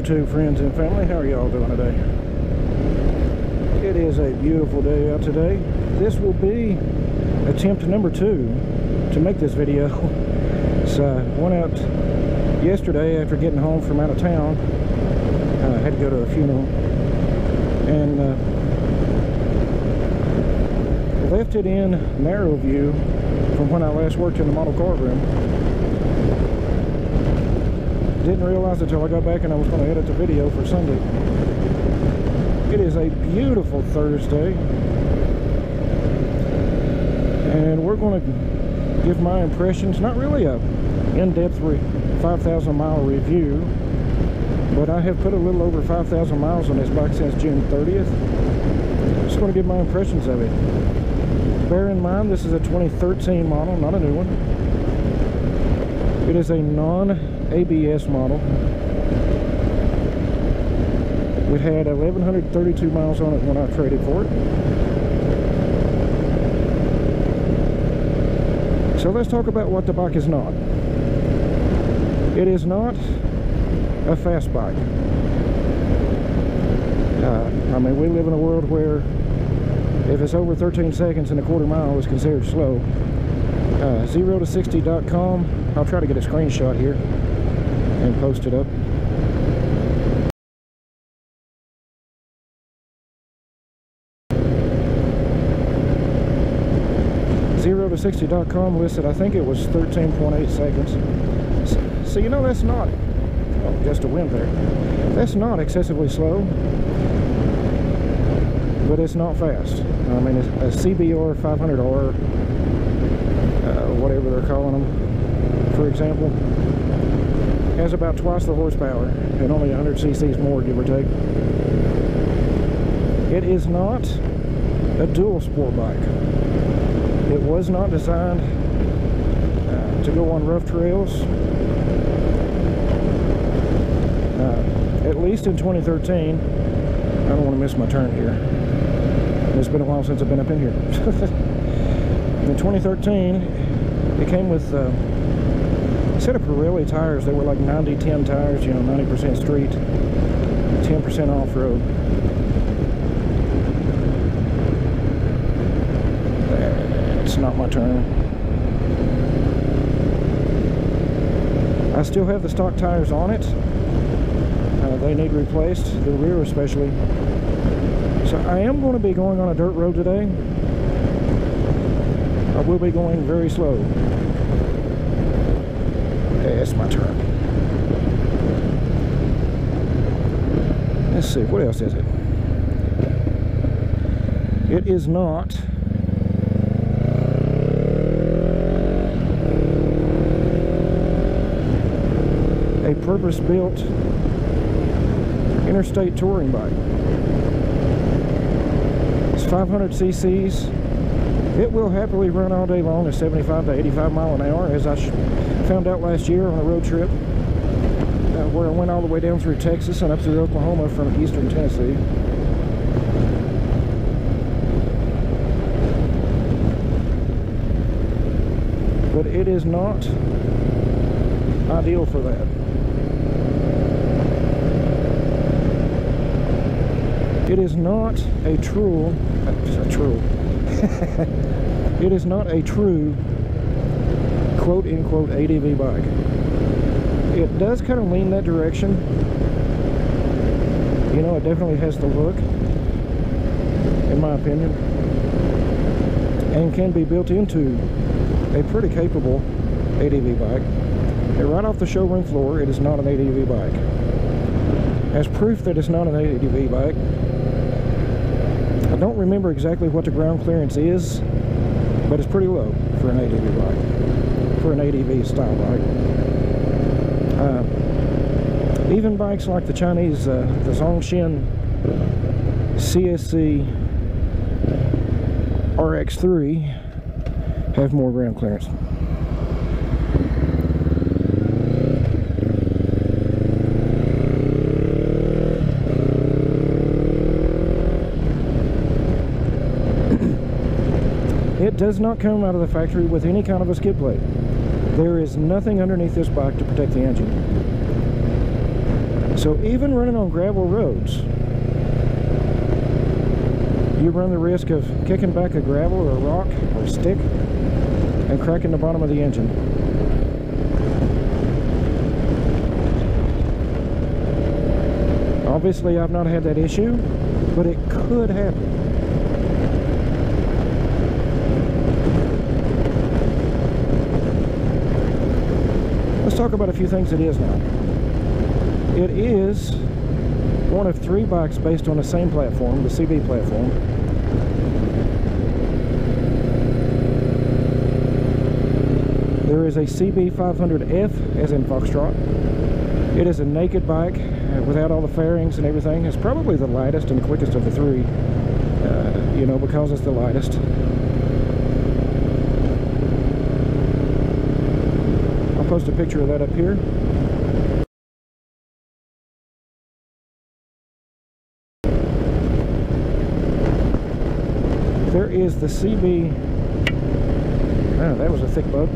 YouTube friends and family, how are y'all doing today? It is a beautiful day out today. This will be attempt number 2 to make this video. So I went out yesterday after getting home from out of town. I had to go to a funeral and left it in narrow view from when I last worked in the model car room. Didn't realize it until I got back and I was going to edit the video for Sunday. It is a beautiful Thursday, and we're going to give my impressions, not really a in-depth 5,000 mile review, but I have put a little over 5,000 miles on this bike since June 30th. Just going to give my impressions of it. Bear in mind, this is a 2013 model, not a new one. It is a non-ABS model. It had 1,132 miles on it when I traded for it. So let's talk about what the bike is not. It is not a fast bike. I mean, we live in a world where if it's over 13 seconds in a quarter mile, it's considered slow. 0to60.com. I'll try to get a screenshot here and post it up. .60.com listed, I think it was 13.8 seconds. So you know, that's not, oh, just a wind there. That's not excessively slow, but it's not fast. I mean, a CB500R, whatever they're calling them, for example, has about twice the horsepower and only 100 cc's more, give or take. It is not a dual sport bike. It was not designed to go on rough trails. At least in 2013. I don't want to miss my turn here. It's been a while since I've been up in here. In 2013, it came with a set of Pirelli tires. They were like 90-10 tires, you know, 90% street, 10% off-road. It's not my turn. I still have the stock tires on it. They need replaced, the rear especially. So I am going to be going on a dirt road today. I will be going very slow. Okay, it's my turn. Let's see, what else is it? It is not a purpose-built interstate touring bike. It's 500 cc's. It will happily run all day long at 75 to 85 mile an hour, as I found out last year on a road trip where I went all the way down through Texas and up through Oklahoma from eastern Tennessee. But it is not ideal for that. It is not a true it is not a true quote-unquote ADV bike. It does kind of lean that direction. You know, it definitely has the look, in my opinion, and can be built into a pretty capable ADV bike. And right off the showroom floor, it is not an ADV bike. As proof that it's not an ADV bike, I don't remember exactly what the ground clearance is, but it's pretty low for an ADV bike, for an ADV style bike. Even bikes like the Chinese, the Zongshin CSC RX3 have more ground clearance. It does not come out of the factory with any kind of a skid plate. There is nothing underneath this bike to protect the engine. So even running on gravel roads, you run the risk of kicking back a gravel or a rock or a stick and cracking the bottom of the engine. Obviously, I've not had that issue, but it could happen. Let's talk about a few things it is now. It is one of 3 bikes based on the same platform, the CB platform. There is a CB500F, as in Foxtrot. It is a naked bike without all the fairings and everything. It's probably the lightest and quickest of the 3, you know, because it's the lightest. I'll post a picture of that up here. There is the CB, oh, that was a thick bug.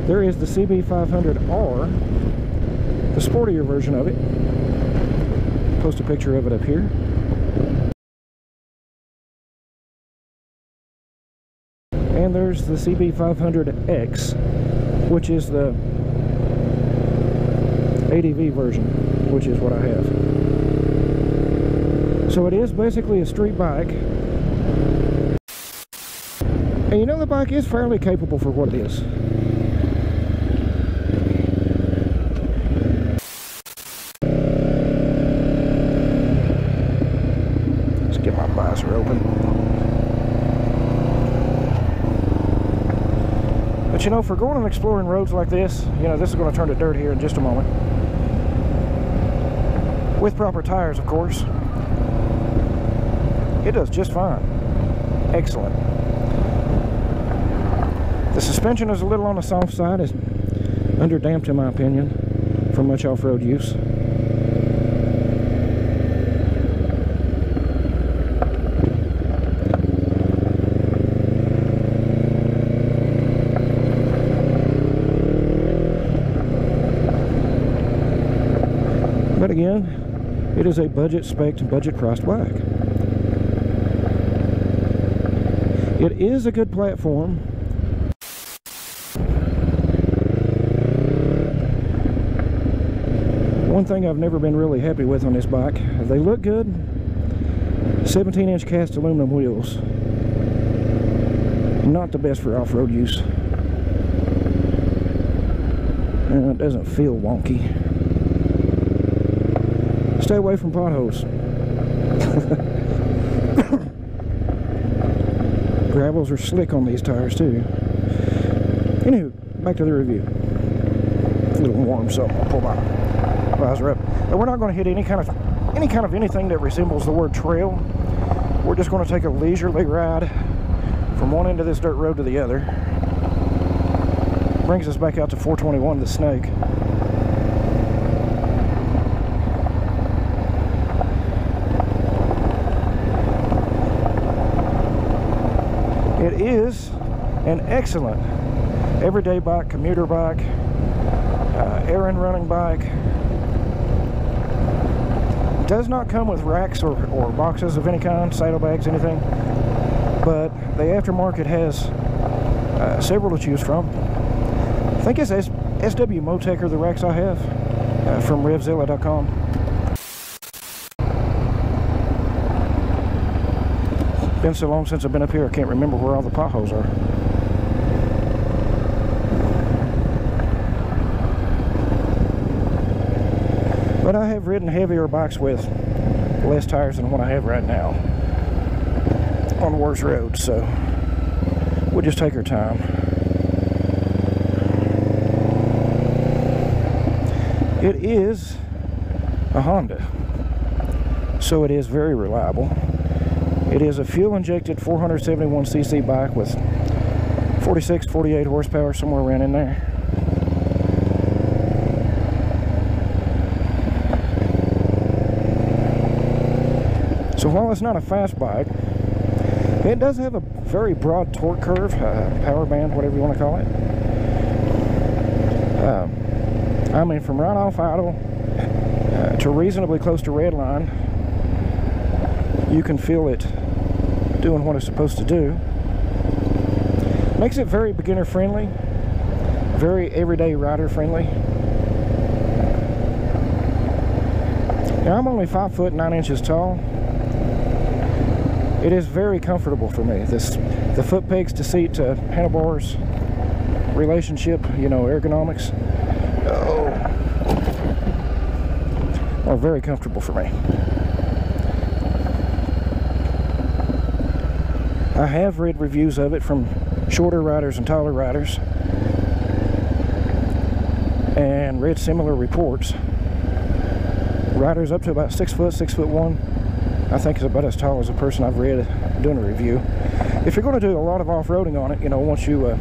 There is the CB500R, the sportier version of it. Post a picture of it up here. And there's the CB500X, which is the ADV version, which is what I have. So it is basically a street bike. And you know, the bike is fairly capable for what it is. Let's get my visor open. But you know, for going and exploring roads like this, you know, this is going to turn to dirt here in just a moment. With proper tires, of course. It does just fine. Excellent. The suspension is a little on the soft side. It's underdamped in my opinion from much off-road use. But again, it is a budget-spec'd, budget-priced bike. It is a good platform. One thing I've never been really happy with on this bike, they look good, 17-inch cast aluminum wheels. Not the best for off-road use. And it doesn't feel wonky. Stay away from potholes. Gravels are slick on these tires too. Anywho, back to the review. It's a little warm, so I'll pull my visor up. But we're not going to hit any kind of anything that resembles the word trail. We're just going to take a leisurely ride from one end of this dirt road to the other. Brings us back out to 421, the Snake. It is an excellent everyday bike, commuter bike, errand running bike. Does not come with racks or boxes of any kind, saddlebags, anything, but the aftermarket has several to choose from. I think it's SW Motec are the racks I have from RevZilla.com. Been so long since I've been up here, I can't remember where all the potholes are. But I have ridden heavier bikes with less tires than what I have right now on worse roads, so we'll just take our time. It is a Honda, so it is very reliable. It is a fuel-injected 471cc bike with 46, 48 horsepower, somewhere around in there. So while it's not a fast bike, it does have a very broad torque curve, power band, whatever you want to call it. I mean, from right off idle, to reasonably close to red line. You can feel it doing what it's supposed to do. Makes it very beginner friendly, very everyday rider friendly. Now, I'm only 5 foot 9 inches tall. It is very comfortable for me. The foot pegs to seat to handlebars relationship, you know, ergonomics, are very comfortable for me. I have read reviews of it from shorter riders and taller riders, and read similar reports. Riders up to about 6 foot, 6'1", I think is about as tall as a person I've read doing a review. If you're going to do a lot of off-roading on it, you know, once you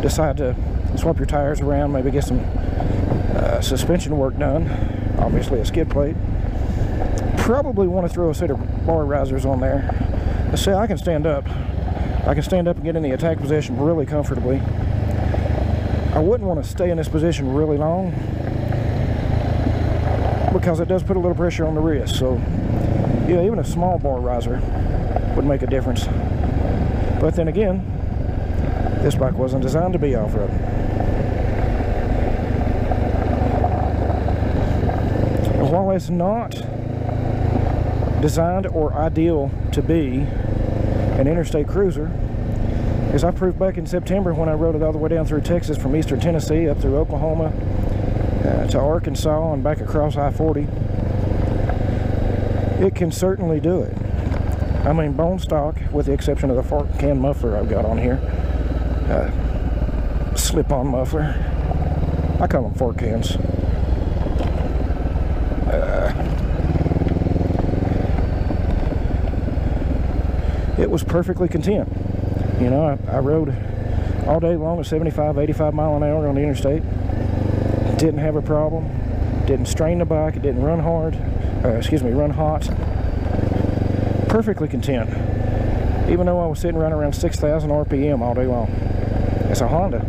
decide to swap your tires around, maybe get some suspension work done, obviously a skid plate, probably want to throw a set of bar risers on there. Let's say I can stand up. I can stand up and get in the attack position really comfortably. I wouldn't want to stay in this position really long because it does put a little pressure on the wrist. So, yeah, even a small bar riser would make a difference. But then again, this bike wasn't designed to be off-road. While it's not designed or ideal to be an interstate cruiser, as I proved back in September when I rode it all the way down through Texas from eastern Tennessee up through Oklahoma to Arkansas and back across I-40, it can certainly do it. I mean, bone stock, with the exception of the fork can muffler I've got on here, slip-on muffler. I call them fork cans. It was perfectly content. You know, I rode all day long at 75, 85 mile an hour on the interstate. Didn't have a problem. Didn't strain the bike. It didn't run hard. Run hot. Perfectly content. Even though I was sitting right around 6,000 RPM all day long. It's a Honda.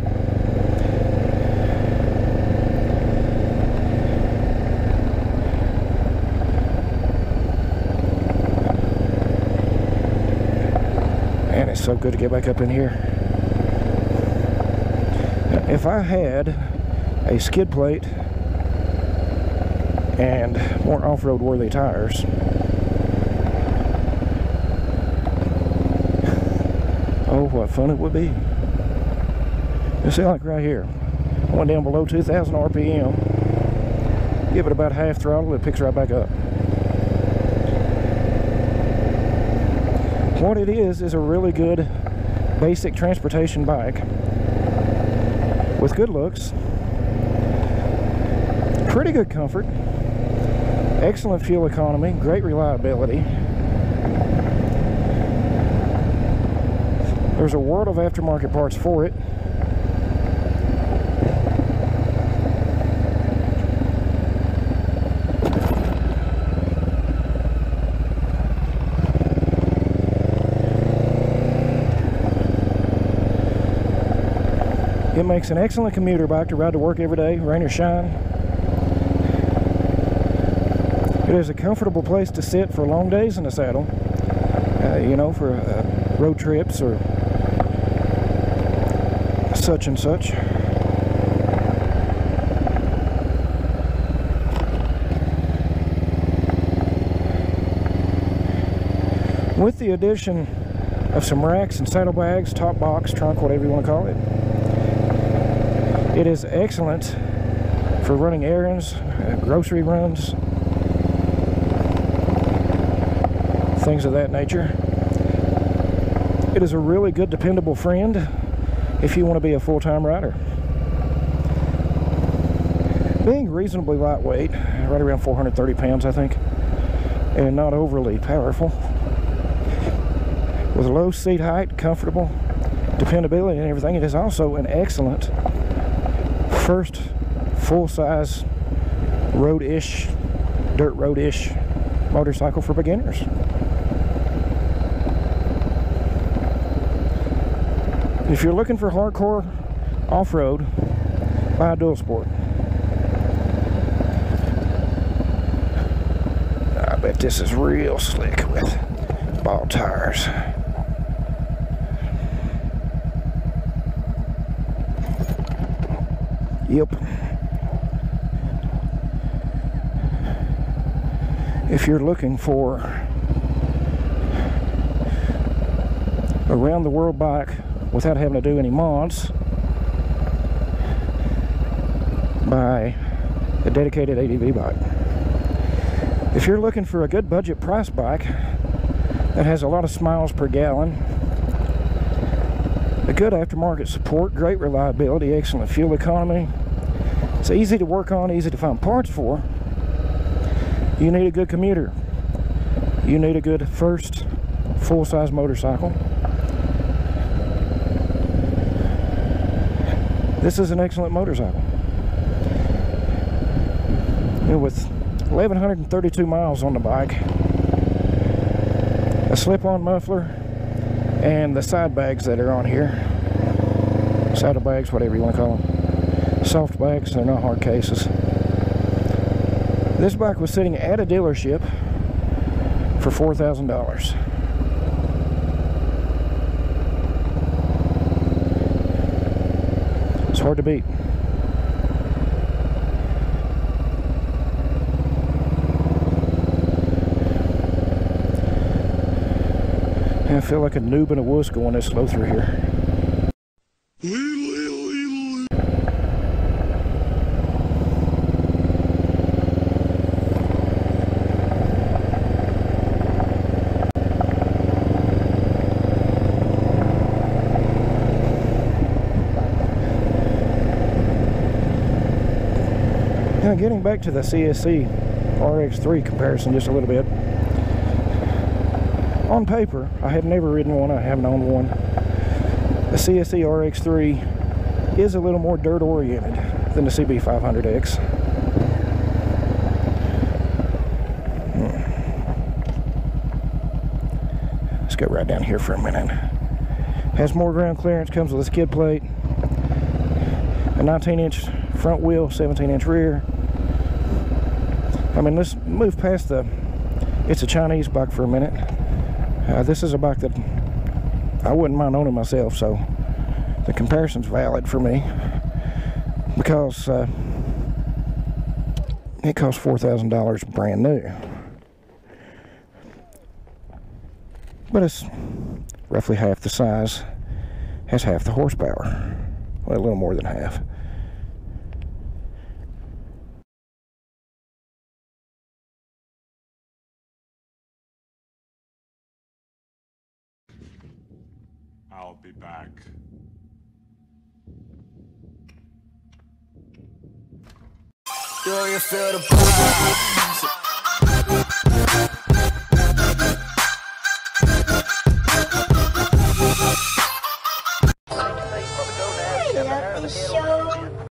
And it's so good to get back up in here. Now, if I had a skid plate and more off-road worthy tires, oh, what fun it would be. You see, like right here, I went down below 2,000 RPM, give it about half throttle, it picks right back up. What it is a really good basic transportation bike with good looks, pretty good comfort, excellent fuel economy, great reliability. There's a world of aftermarket parts for it. It makes an excellent commuter bike to ride to work every day, rain or shine. It is a comfortable place to sit for long days in the saddle, you know, for road trips or such and such. With the addition of some racks and saddlebags, top box, trunk, whatever you want to call it, it is excellent for running errands, grocery runs, things of that nature. It is a really good, dependable friend if you want to be a full-time rider. Being reasonably lightweight, right around 430 pounds, I think, and not overly powerful, with a low seat height, comfortable, dependability and everything, it is also an excellent first full-size road-ish, dirt road-ish motorcycle for beginners. If you're looking for hardcore off-road, buy a dual sport. This is real slick with ball tires. Yep. If you're looking for a round the world bike without having to do any mods, buy a dedicated ADV bike. If you're looking for a good budget price bike that has a lot of miles per gallon, a good aftermarket support, great reliability, excellent fuel economy, it's easy to work on, easy to find parts for, you need a good commuter. You need a good first full-size motorcycle. This is an excellent motorcycle. And with 1,132 miles on the bike, a slip-on muffler, and the side bags that are on here, saddle bags, whatever you want to call them, soft bags, they're not hard cases. This bike was sitting at a dealership for $4,000. It's hard to beat. I feel like a noob in a wuss going this slow through here. Now getting back to the CSC RX3 comparison just a little bit. On paper, I have never ridden one, I haven't owned one. The CSC RX3 is a little more dirt oriented than the CB500X. Let's go right down here for a minute. Has more ground clearance, comes with a skid plate, a 19-inch front wheel, 17-inch rear. I mean, let's move past the it's a Chinese bike for a minute. This is a bike that I wouldn't mind owning myself, so the comparison's valid for me because it costs $4,000 brand new. But it's roughly half the size, has half the horsepower, well, a little more than half. I'll be back. Do you feel the vibes? I love this show.